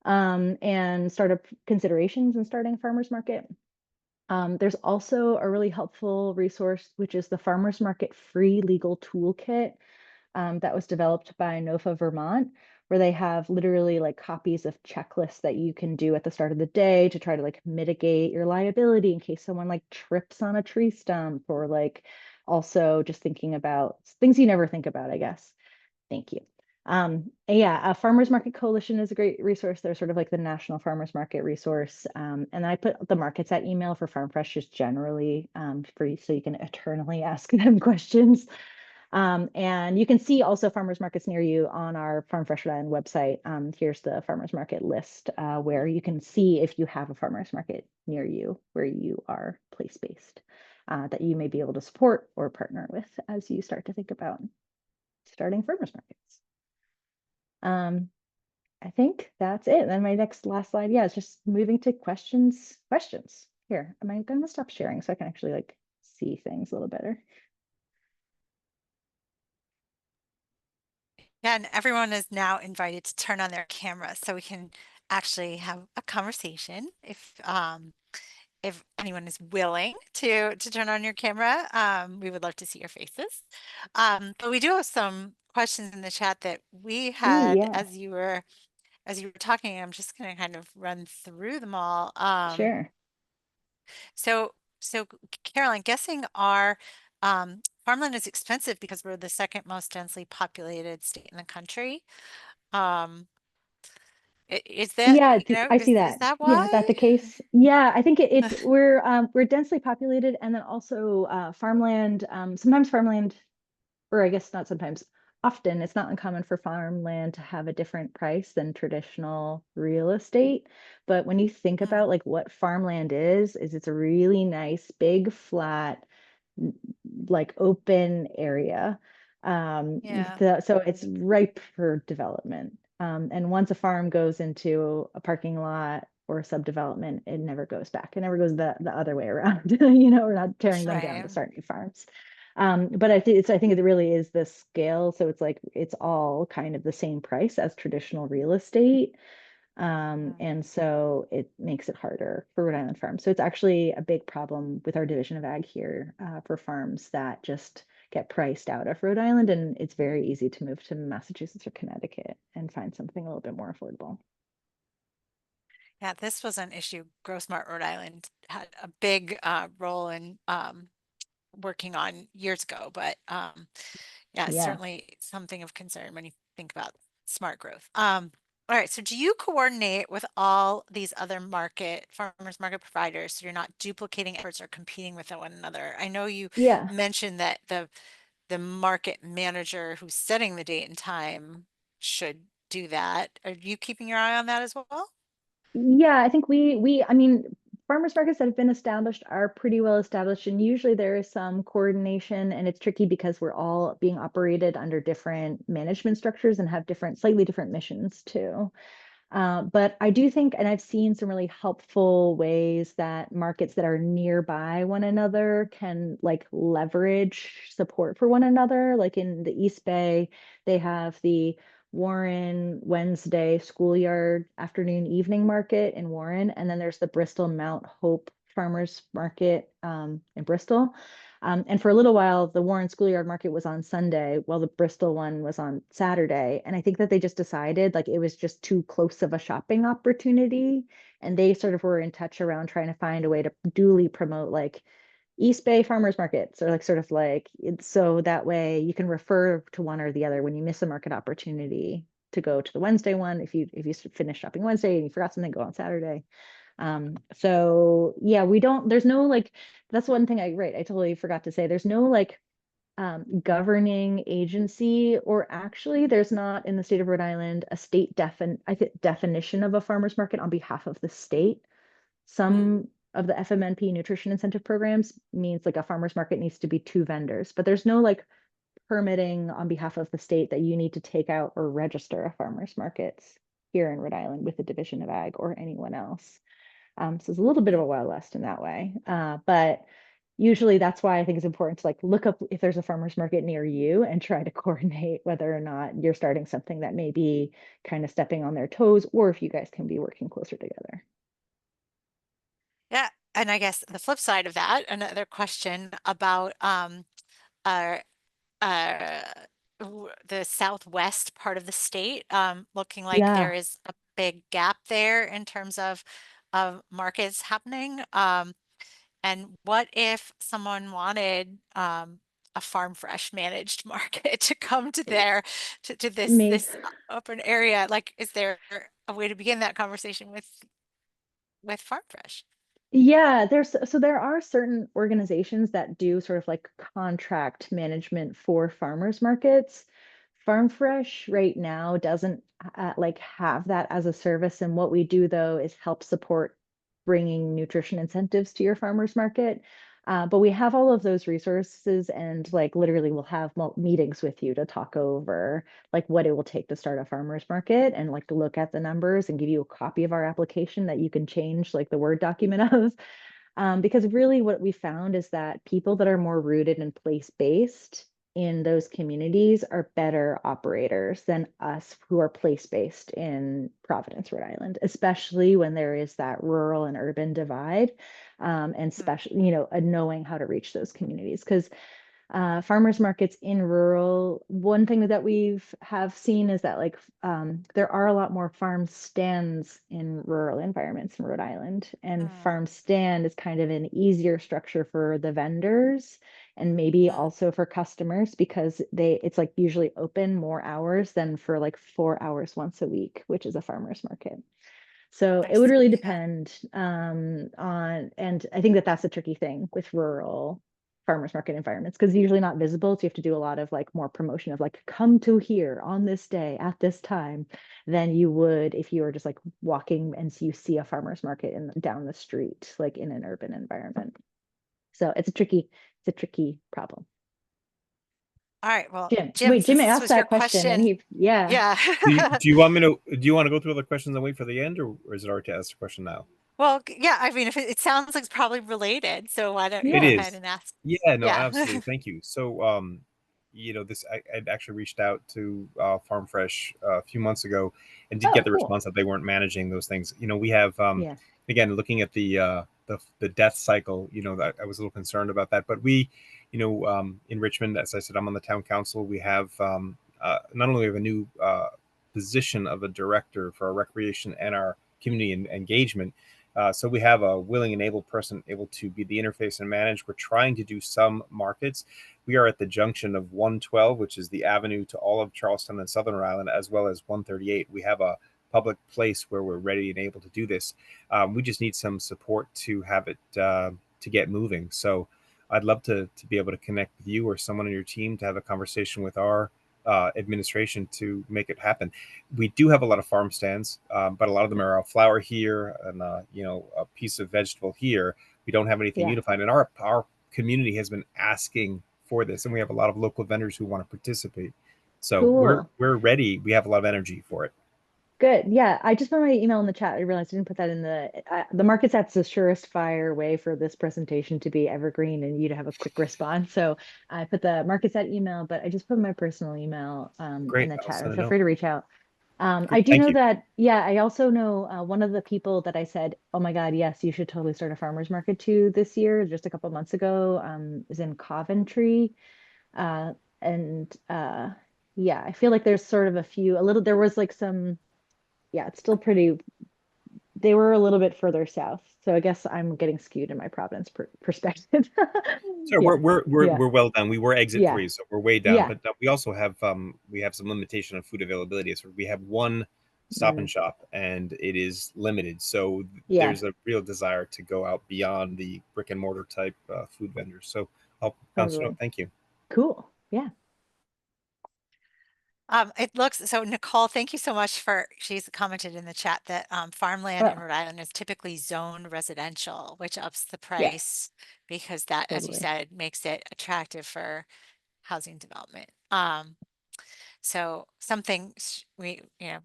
and startup considerations in starting a farmer's market. There's also a really helpful resource, which is the Farmers Market Free Legal Toolkit that was developed by NOFA Vermont, where they have literally like copies of checklists that you can do at the start of the day to try to like mitigate your liability in case someone like trips on a tree stump, or like also just thinking about things you never think about, I guess. Thank you. Yeah, a Farmers Market Coalition is a great resource. They're sort of like the national farmers market resource. And I put the markets at email for Farm Fresh just generally for you, so you can eternally ask them questions. And you can see also farmers markets near you on our Farm Fresh Rhode Island website. Here's the farmers market list where you can see if you have a farmers market near you where you are place-based that you may be able to support or partner with as you start to think about starting farmers markets. Um, I think that's it. Then my next last slide, yeah, is just moving to questions. Questions. Here, am I gonna stop sharing so I can actually like see things a little better? Yeah, and everyone is now invited to turn on their camera so we can actually have a conversation if anyone is willing to turn on your camera. We would love to see your faces. But we do have some questions in the chat that we Ooh, had yeah, as you were talking. I'm just going to kind of run through them all. sure. So Carolyn, guessing our farmland is expensive because we're the second most densely populated state in the country. Um, is that, Yeah, I see is that. that Yeah, that why? the case. Yeah, I think it's we're densely populated, and then also farmland. Sometimes farmland, or I guess not sometimes, often it's not uncommon for farmland to have a different price than traditional real estate. But when you think Mm, about like what farmland is it's a really nice, big, flat, n- like open area. yeah, So it's ripe for development. And once a farm goes into a parking lot or a subdevelopment, it never goes back. It never goes the other way around. We're not tearing them down to right. start new farms. But I think it really is the scale. So it's like it's all kind of the same price as traditional real estate. Mm. And so it makes it harder for Rhode Island farms. So it's actually a big problem with our division of ag here for farms that just get priced out of Rhode Island. And it's very easy to move to Massachusetts or Connecticut and find something a little bit more affordable. Yeah, this was an issue GrowSmart Rhode Island had a big role in working on years ago, but yeah, it's Yeah. certainly something of concern when you think about smart growth. All right, so do you coordinate with all these other farmers market providers so you're not duplicating efforts or competing with one another? I know you Yeah. mentioned that the market manager who's setting the date and time should do that. Are you keeping your eye on that as well? Yeah, I think I mean, farmers markets that have been established are pretty well established, and usually there is some coordination, and it's tricky because we're all being operated under different management structures and have slightly different missions too. But I do think, and I've seen some really helpful ways that markets that are nearby one another can like leverage support for one another. Like in the East Bay, they have the Warren Wednesday schoolyard afternoon evening market in Warren, and then there's the Bristol Mount Hope Farmers Market in Bristol. And for a little while, the Warren Schoolyard Market was on Sunday, while the Bristol one was on Saturday. And I think that they just decided like it was just too close of a shopping opportunity. And they sort of were in touch around trying to find a way to duly promote like East Bay farmers markets, or like sort of like so that way you can refer to one or the other when you miss a market opportunity to go to the Wednesday one. If you finish shopping Wednesday and you forgot something, go on Saturday. So yeah, we don't, there's no like, that's one thing right. I totally forgot to say, there's no like governing agency, or actually there's not in the state of Rhode Island a I think definition of a farmer's market on behalf of the state. Mm. Some of the FMNP nutrition incentive programs means like a farmer's market needs to be two vendors, but there's no like permitting on behalf of the state that you need to take out or register a farmer's markets here in Rhode Island with the Division of Ag or anyone else. So it's a little bit of a Mm. Wild West in that way. But usually that's why I think it's important to like look up if there's a farmer's market near you and try to coordinate whether or not you're starting something that may be kind of stepping on their toes, or if you guys can be working closer together. Yeah, and I guess the flip side of that, another question about uh, uh, the southwest part of the state, looking like there Yeah. is a big gap there in terms of markets happening. And what if someone wanted a farm fresh managed market to come to there to this May this open area? Like, is there a way to begin that conversation with farm fresh? Yeah, there are certain organizations that do sort of like contract management for farmers markets. Farm Fresh right now doesn't like have that as a service, and what we do though is help support bringing nutrition incentives to your farmers market. But we have all of those resources, and like literally we'll have meetings with you to talk over like what it will take to start a farmers market and like to look at the numbers and give you a copy of our application that you can change like the Word document of. Because really what we found is that people that are more rooted and place-based in those communities are better operators than us who are place-based in Providence, Rhode Island, especially when there is that rural and urban divide, and Hmm. especially, knowing how to reach those communities. Because farmers markets in rural, one thing that we've have seen is that like there are a lot more farm stands in rural environments in Rhode Island, and Mm, farm stand is kind of an easier structure for the vendors and maybe mm. also for customers because it's like usually open more hours than for like 4 hours once a week, which is a farmer's market. So I it would really see. Yeah. depend on, and I think that that's a tricky thing with rural farmers market environments because it's usually not visible. So you have to do a lot of like more promotion of like, come to here on this day at this time than you would if you were just like walking and you see a farmer's market down the street, like in an urban environment. So it's a tricky problem. All right. Well, Jim, Jim, wait, Jim since this asked was your that question and question, yeah. yeah. Do you want to go through all the questions and wait for the end, or is it all right to ask the question now? Well, yeah, I mean, if it sounds like it's probably related, so why don't you It go Yeah. ahead is. and ask? Yeah, no, Yeah. absolutely. Thank you. So, I'd actually reached out to Farm Fresh a few months ago and did Oh, get the cool. response that they weren't managing those things. We have, Yeah. again, looking at the death cycle, that I was a little concerned about that. But we, in Richmond, as I said, I'm on the town council. We have not only have a new position of a director for our recreation and our community engagement, so we have a willing and able person able to be the interface and manage. We're trying to do some markets. We are at the junction of 112, which is the avenue to all of Charleston and Southern Rhode Island, as well as 138. We have a public place where we're ready and able to do this. We just need some support to have it to get moving. So I'd love to be able to connect with you or someone on your team to have a conversation with our administration to make it happen. We do have a lot of farm stands, but a lot of them are a flower here and a piece of vegetable here. We don't have anything Yeah. unified, and our community has been asking for this, and we have a lot of local vendors who want to participate. So we're Cool. we're ready. We have a lot of energy for it. Good. Yeah, I just put my email in the chat. I realized I didn't put that in the markets. That's the surest fire way for this presentation to be evergreen and you to have a quick response. So I put the markets at email, but I just put my personal email in Great. the I'll chat. And send a feel note. free to reach out. I Great. do Thank know you. that. Yeah, I also know one of the people that I said, "Oh my God, yes, you should totally start a farmers market too this year." Just a couple months ago, is in Coventry, uh, and yeah, I feel like there's sort of a little. There was like some. Yeah, it's still pretty, they were a little bit further south. So I guess I'm getting skewed in my Providence perspective. So Yeah. Yeah. we're well down. We were exit Yeah. three, so we're way down. Yeah. But we also have some limitation on food availability. So we have one Stop and Mm, Shop, and it is limited. So yeah, there's a real desire to go out beyond the brick and mortar type food vendors. So I'll bounce it out. totally. Thank you. Cool. Yeah. It looks so Nicole, thank you so much she's commented in the chat that farmland in Oh, Rhode Island is typically zoned residential, which ups the yes, price because that, as you totally. said, makes it attractive for housing development. So something we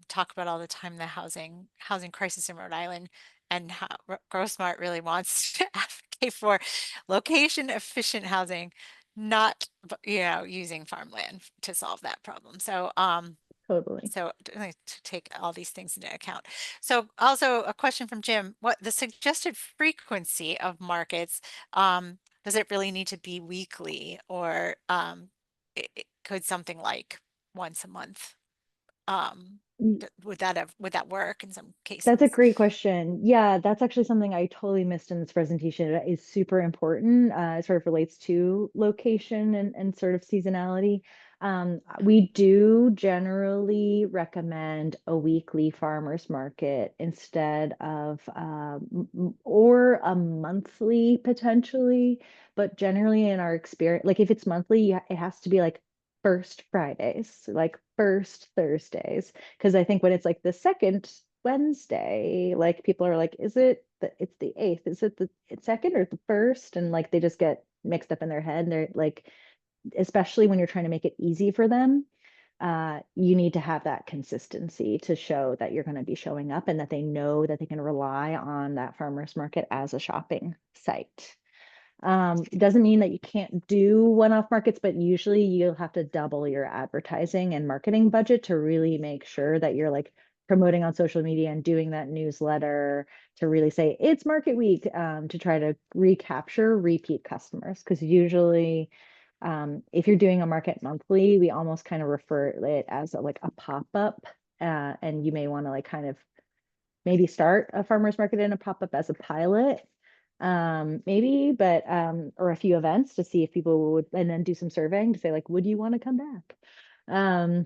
talk about all the time, the housing crisis in Rhode Island, and how GrowSmart really wants to advocate for location efficient housing, not using farmland to solve that problem. So Totally. to take all these things into account. So also a question from Jim, what the suggested frequency of markets, does it really need to be weekly or could something like once a month? Um, would that work in some That's a cases? great question. Yeah, that's actually something I totally missed in this presentation. It is super important. It sort of relates to location and sort of seasonality. We do generally recommend a weekly farmers market instead of or a monthly potentially, but generally in our experience, like if it's monthly, it has to be like first Fridays, like first Thursdays, because I think when it's like the second Wednesday, like people are like, it's the 8th, is it the second or the first? And like they just get mixed up in their head. And they're like, especially when you're trying to make it easy for them, you need to have that consistency to show that you're going to be showing up and that they know that they can rely on that farmers market as a shopping site. It doesn't mean that you can't do one-off markets, but usually you'll have to double your advertising and marketing budget to really make sure that you're like promoting on social media and doing that newsletter to really say it's market week, to try to recapture repeat customers. Because usually, if you're doing a market monthly, we almost kind of refer it as like a pop-up, and you may want to like kind of maybe start a farmers market in a pop-up as a pilot, maybe, but or a few events to see if people would, and then do some surveying to say like, would you want to come back? um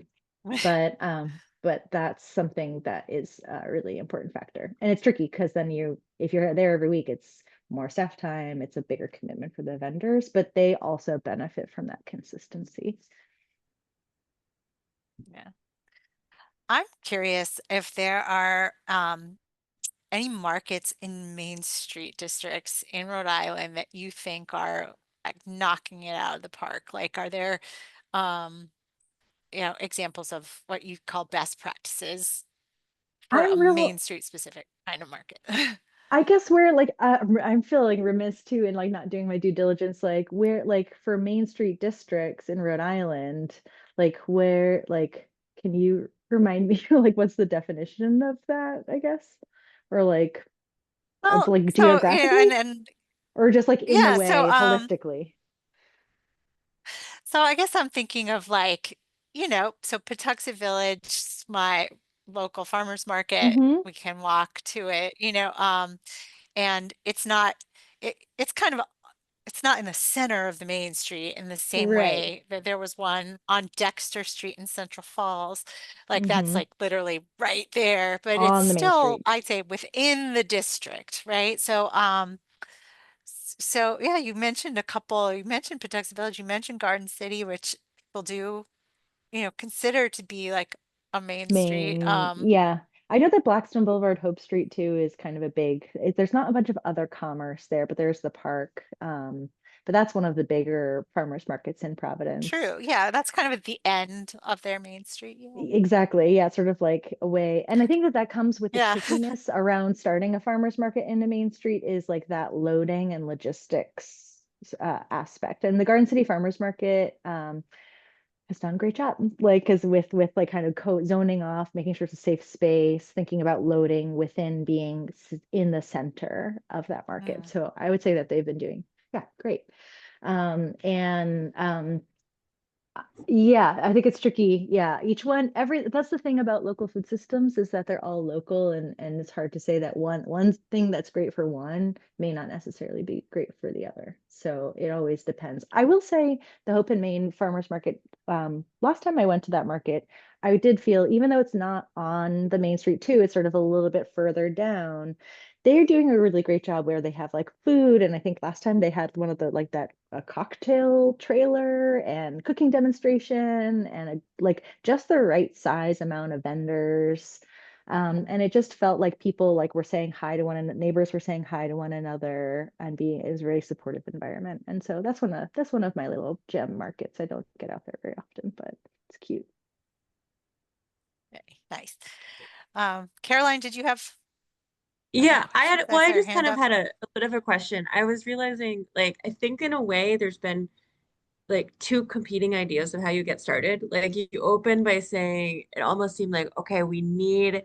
but that's something that is a really important factor, and it's tricky because then if you're there every week, it's more staff time, it's a bigger commitment for the vendors, but they also benefit from that consistency. Yeah. I'm curious if there are any markets in Main Street districts in Rhode Island that you think are like knocking it out of the park? Like, are there um, examples of what you call best practices for a I'm Main real Street specific kind of market? I guess where like I'm feeling remiss too in like not doing my due diligence, like where like for Main Street districts in Rhode Island, like where like can you remind me like what's the definition of that, I guess? Or like of Well, like so geographically and or just like in the yeah, so way holistically. so I guess I'm thinking of like, so Patuxent Village, my local farmers market, Mm-hmm. we can walk to it, and it's kind of it's not in the center of the main street in the same Right. way that there was one on Dexter Street in Central Falls. Like that's Mm-hmm. like literally right there, but it's On the main still, street. I'd say, within the district, right? So yeah, you mentioned Patuxent Village, you mentioned Garden City, which people do, consider to be like a main street. Yeah. I know that Blackstone Boulevard, Hope Street too is kind of a big, there's not a bunch of other commerce there, but there's the park. But that's one of the bigger farmers markets in Providence. True. Yeah, that's kind of at the end of their main street. Yeah. Exactly. Yeah, sort of like a way. And I think that that comes with the Yeah. trickiness around starting a farmers market in the main street is like that loading and logistics aspect. And the Garden City Farmers Market, has done a great job. Like, because with like kind of zoning off, making sure it's a safe space, thinking about loading within being in the center of that market. Mm. So I would say that they've been doing, yeah, great. And yeah, I think it's tricky. Yeah, each one, that's the thing about local food systems is that they're all local, and it's hard to say that one thing that's great for one may not necessarily be great for the other. So it always depends. I will say the Hope and Main Farmers Market, last time I went to that market, I did feel, even though it's not on the main street too, it's sort of a little bit further down. They're doing a really great job where they have like food, and I think last time they had one of the like that a cocktail trailer and cooking demonstration and like just the right size amount of vendors. And it just felt like people like were saying hi to one another, neighbors were saying hi to one another, and being it was a very supportive environment. And so that's one of my little gem markets. I don't get out there very often, but it's cute. Okay, nice. Caroline, did you have any Yeah, questions? I well, I saw your just kind hand of up. had a bit of a question. I was realizing, like, I think in a way there's been like two competing ideas of how you get started. Like, you open by saying it almost seemed like, okay, we need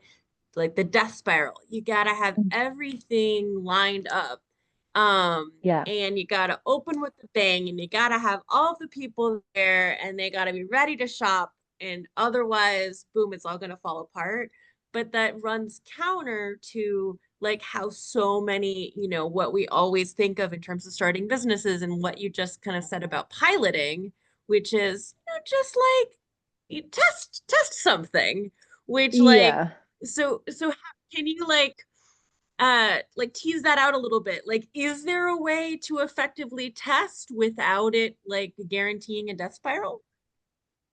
like the death spiral. You gotta have Mm. everything lined up. Yeah. And you gotta open with the bang, and you gotta have all the people there, and they gotta be ready to shop and otherwise, boom, it's all going to fall apart. But that runs counter to like how so many, what we always think of in terms of starting businesses and what you just kind of said about piloting, which is just like you test something, which Yeah. so how, can you like tease that out a little bit? Like, is there a way to effectively test without it like guaranteeing a death spiral?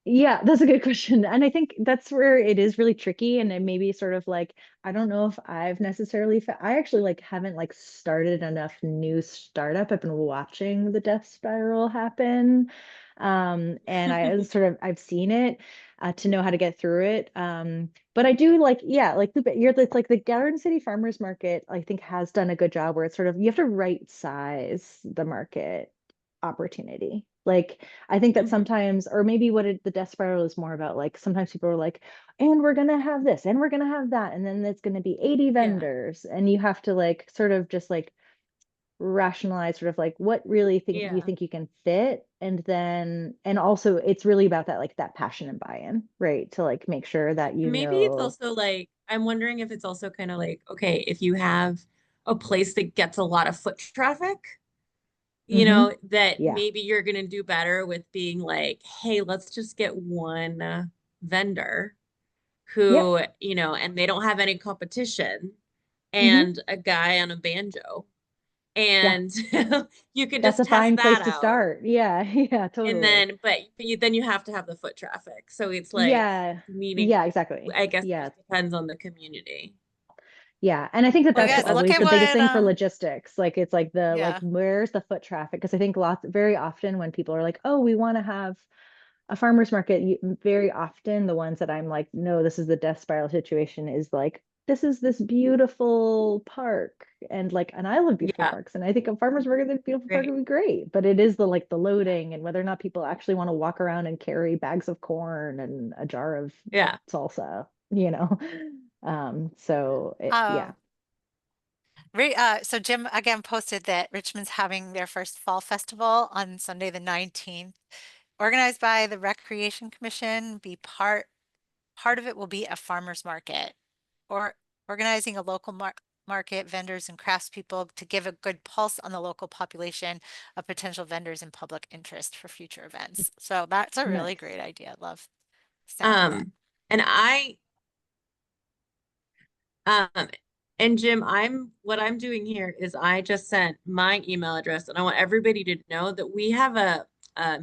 Yeah, that's a good question. And I think that's where it is really tricky. And it may be sort of like, I don't know if I've necessarily, I actually like haven't like started enough new startup. I've been watching the death spiral happen. And I've seen it to know how to get through it. But I do like, yeah, like it's like the Garden City Farmers Market, I think has done a good job where it's sort of, you have to right size the market opportunity. Like, I think that Mhm. sometimes, or maybe the death spiral is more about like sometimes people are like, and we're gonna have this, and we're gonna have that, and then it's gonna be 80 Yeah, vendors, and you have to like sort of just like rationalize sort of like what really yeah. think you can fit, and then and also it's really about that like that passion and buy-in, right? To like make sure that you Maybe it's know. also like, I'm wondering if it's also kind of like, okay, if you have a place that gets a lot of foot traffic, Hmm. that Yeah. maybe you're going to do better with being like, hey, let's just get one vendor Yep. who, and they don't have any competition, Hmm. and a guy on a banjo. Yeah, And you can that's just a test fine place that to out. start. Yeah. Yeah, And totally. then, but you have to have the foot traffic. So it's like, Yeah. meaning, Yeah, exactly. I guess it Yeah. just depends on the community. Yeah, and I think that Well, that's guys, look always at the biggest what thing for logistics. Like it's like the like yeah. where's the foot traffic? Because I think very often when people are like, "Oh, we want to have a farmer's market," very often the ones that I'm like, "No, this is the death spiral situation," is like, "This is this beautiful park." And I love beautiful Yeah, parks, and I think a farmer's market at a beautiful park right. would be great. But it is the like the loading and whether or not people actually want to walk around and carry bags of corn and a jar of Yeah. salsa, you know. Yeah. Oh, so Jim again posted that Richmond's having their first fall festival on Sunday the 19th, organized by the Recreation Commission. Be part of it will be a farmers market or organizing a local market vendors and craftspeople to give a good pulse on the local population of potential vendors and public interest for future events. So that's a really Nice. great idea. Love sound of that. Um, and Um, and Jim, what I'm doing here is I just sent my email address, and I want everybody to know that we have a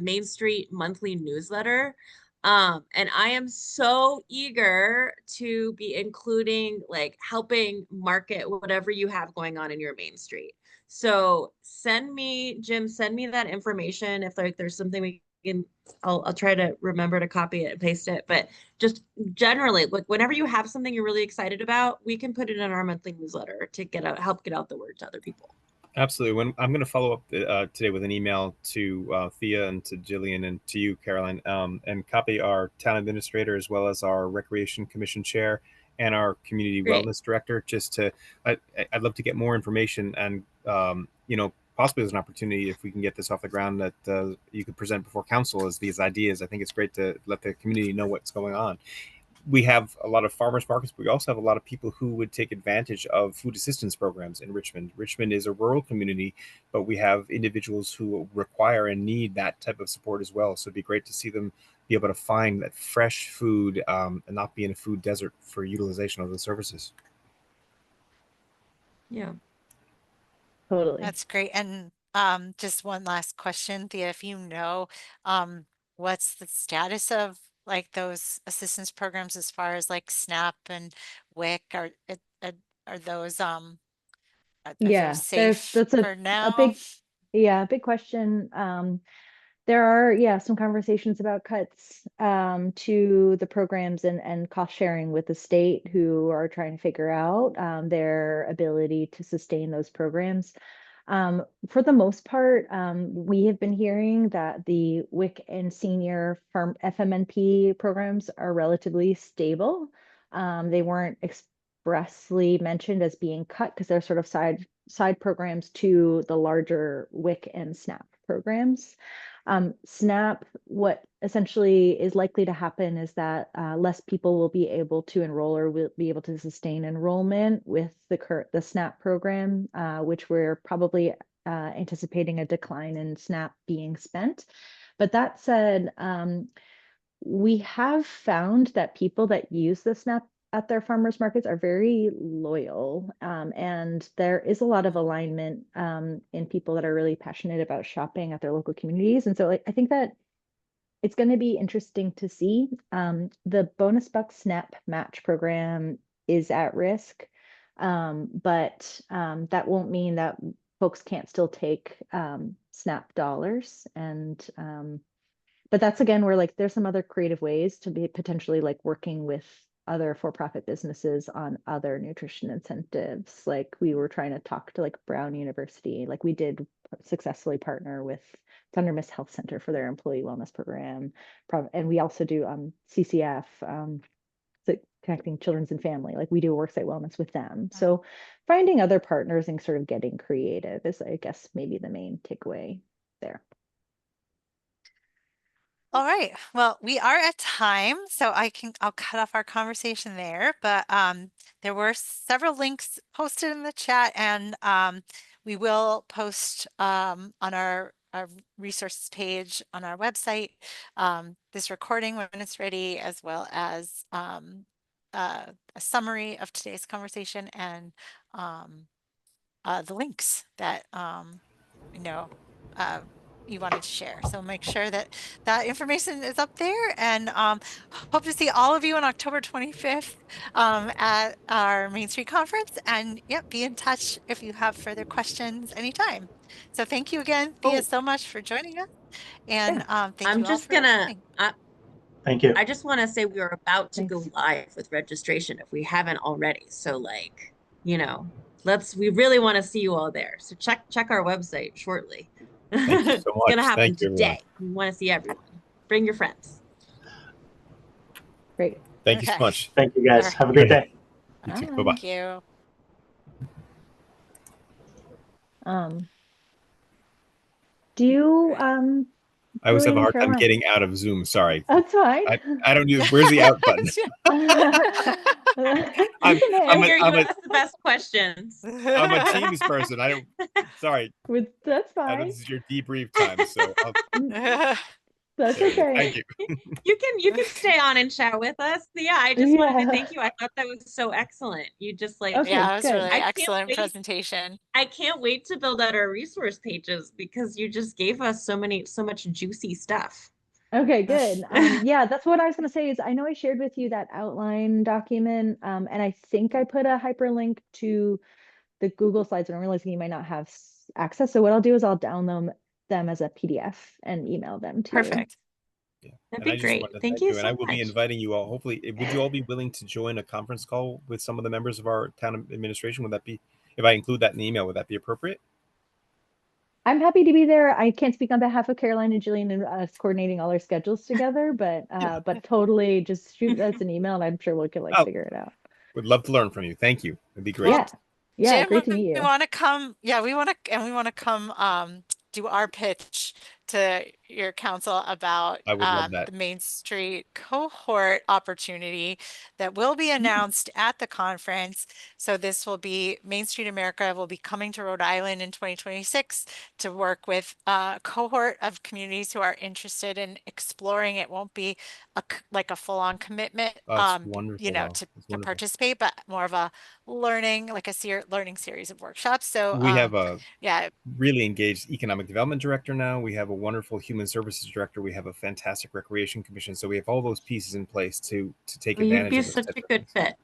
Main Street monthly newsletter. And I am so eager to be including, like, helping market whatever you have going on in your Main Street. So Jim, send me that information. If like there's something we can, I'll try to remember to copy it and paste it. But just generally, like whenever you have something you're really excited about, we can put it in our monthly newsletter to help get out the word to other people. Absolutely. When I'm going to follow up today with an email to Thea and to Jillian and to you, Caroline, and copy our town administrator as well as our Recreation Commission chair and our community Great. wellness director. I'd love to get more information and possibly there's an opportunity if we can get this off the ground that you could present before council as these ideas. I think it's great to let the community know what's going on. We have a lot of farmers markets, but we also have a lot of people who would take advantage of food assistance programs in Richmond. Richmond is a rural community, but we have individuals who require and need that type of support as well. So it'd be great to see them be able to find that fresh food and not be in a food desert for utilization of the services. Yeah. Totally. That's great. And just one last question, Thea, if you know, what's the status of like those assistance programs as far as like SNAP and WIC? Are those are those Yeah, safe that's for a now? big, yeah, big question. There are, yeah, some conversations about cuts to the programs and cost sharing with the state who are trying to figure out their ability to sustain those programs. For the most part, we have been hearing that the WIC and senior farm FMNP programs are relatively stable. They weren't expressly mentioned as being cut because they're sort of side programs to the larger WIC and SNAP programs. SNAP, what essentially is likely to happen is that less people will be able to enroll or will be able to sustain enrollment with the SNAP program, which we're probably anticipating a decline in SNAP being spent. But that said, we have found that people that use the SNAP at their farmers markets are very loyal. And there is a lot of alignment in people that are really passionate about shopping at their local communities. And so I think that it's going to be interesting to see. The bonus buck SNAP match program is at risk, but that won't mean that folks can't still take SNAP dollars. And but that's again where like there's some other creative ways to be potentially like working with other for-profit businesses on other nutrition incentives. Like we were trying to talk to like Brown University, like we did successfully partner with Thunder Miss Health Center for their employee wellness program. And we also do CCF, Connecting Children's and Family, like we do worksite wellness with them. So finding other partners and sort of getting creative is, I guess, maybe the main takeaway there. All right. Well, we are at time, so I'll cut off our conversation there. But there were several links posted in the chat, and we will post on our resources page on our website this recording when it's ready, as well as a summary of today's conversation and the links that you know you wanted to share. So make sure that that information is up there, and hope to see all of you on October 25th at our Main Street Conference. And yep, be in touch if you have further questions anytime. So thank you again, Thea, Oh, so much for joining us. And thank I'm you all just for gonna, listening. Thank you. I just want to say we are about to Thanks. go live with registration if we haven't already. So like, you know, we really want to see you all there. So check our website shortly. Thank you so It's gonna much. happen Thank you, everyone. today. We want to see everyone. Bring your friends. Great. Thank you so Okay. much. Thank you, All guys. right. Have a good day. You too. Bye. Bye-bye. Thank you. Do you I always have a Julie and hard time Caroline? getting out of Zoom. Sorry. That's fine. I don't use, where's the out button? I'm You can I'm hit. a, Here, you I'm a ask the best questions. I'm a Teams person. I don't. Sorry. That's I know fine. this is your debrief time, so That's there we go. okay. Thank you. You can stay on and chat with us. Yeah, I just wanted to thank you. I thought that was so excellent. You just like Okay, Yeah, it was really good. I can't excellent wait. presentation. I can't wait to build out our resource pages because you just gave us so much juicy stuff. Okay, good. Yeah, that's what I was going to say is I know I shared with you that outline document, and I think I put a hyperlink to the Google Slides, and I'm realizing you might not have access. So what I'll do is I'll download them as a PDF and email them to you. Perfect. Yeah. That'd And be I just great. want to Thank thank you you, and so I will be much. inviting you all. Hopefully, would you all be willing to join a conference call with some of the members of our town administration? Would that be, if I include that in the email, would that be appropriate? I'm happy to be there. I can't speak on behalf of Caroline and Jillian and us coordinating all our schedules together, but totally just shoot us an email and I'm sure we can like Oh, figure it out. would love to learn from you. Thank you. It'd be great. Yeah. Yeah, Jim, great to meet we you. want to come. Yeah, we want to come do our pitch to your council about I would love that. the Main Street cohort opportunity that will be announced at the conference. So this will be Main Street America will be coming to Rhode Island in 2026 to work with a cohort of communities who are interested in exploring. It won't be like a full-on commitment, Oh, it's you wonderful. know, Wow. to It's wonderful. participate, but more of a learning, like a learning series of workshops. So We have a yeah, really engaged economic development director now. We have a wonderful human services director. We have a fantastic recreation commission. So we have all those pieces in place to take Well, you'd advantage be of those such types a of good things. fit.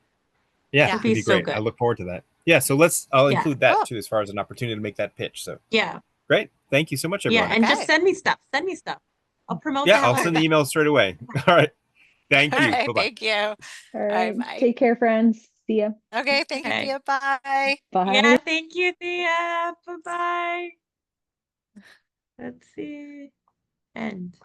Yeah, Yeah. it'd Be be so great. good. I look forward to that. Yeah, so I'll Yeah. include that Cool. too as far as an opportunity to make that pitch. So Yeah. great. Thank you so much, Yeah. everyone. And just Okay. send me stuff. Send me stuff. I'll promote the Yeah, hell I'll out send of the it. email straight away. All right. Thank you. Okay, Bye-bye. thank you. All right, right. bye. Take care, friends. See ya. Okay, thank you, Okay. Thea. Bye. Bye. Yeah, thank you, Thea. Bye-bye. Let's see. End.